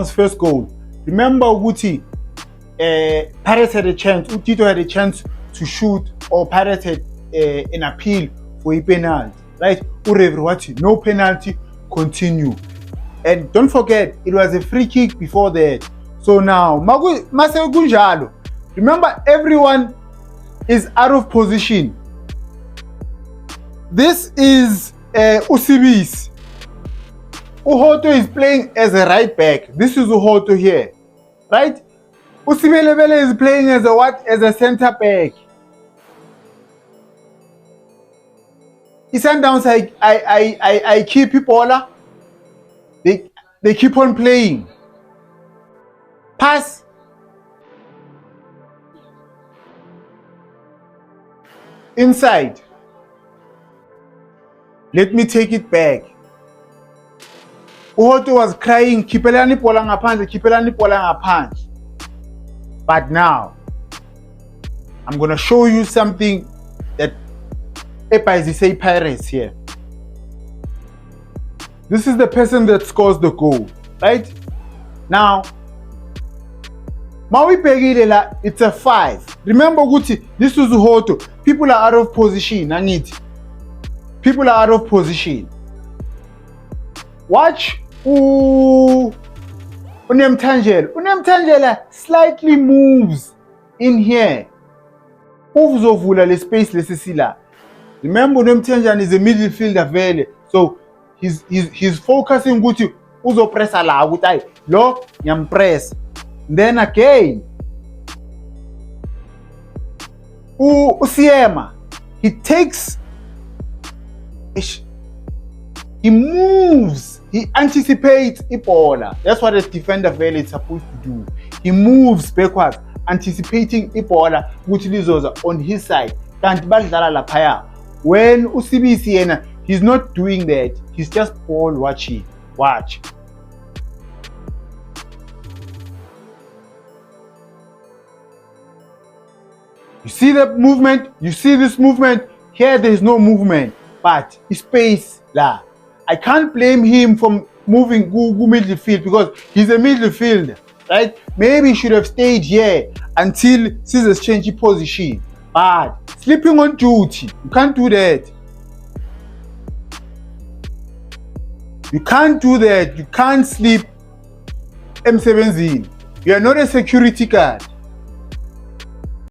first goal. Remember ukuthi Pirates had a chance, Tito had a chance to shoot, or Pirates had an appeal for a penalty, right? Urevi wathi no penalty, continue. And don't forget, it was a free kick before that. So now, mase kunjalo. Remember, everyone is out of position. This is Usibisi. Uhoto is playing as a right back. This is Uhoto here, right? Usibelebele is playing as a what? As a center back. Sundowns, I keep people. They keep on playing. Pass. Inside. Let me take it back. Uhoto was crying, kipelani pola ngaphandle, kipelani pola ngaphandle. But now, I'm gonna show you something that say Pirates here. This is the person that scores the goal, right? Now, Maui Pegilela, it's a 5. Remember, Guti, this is Uhoto. People are out of position. People are out of position. Watch Unemtangela slightly moves in here. Uvuzovula le space lesisila. Remember, Unemtangela is a midfielder vele. So he's focusing ukuthi uzopressa la ukuthi ayi lo ngiyampress. Then again, Usiema, he takes, he moves, he anticipates Ipola. That's what a defender vele is supposed to do. He moves backwards, anticipating Ipola, which is on his side. Kanti badlala laphaya. When Usibisi yena, he's not doing that. He's just ball watching. Watch. You see the movement? You see this movement? Here there is no movement, but space la. I can't blame him from moving go midfield because he's a midfielder, right? Maybe he should have stayed here until Caesars change his position. But sleeping on duty, you can't do that. You can't do that. You can't sleep M17. You are not a security guard.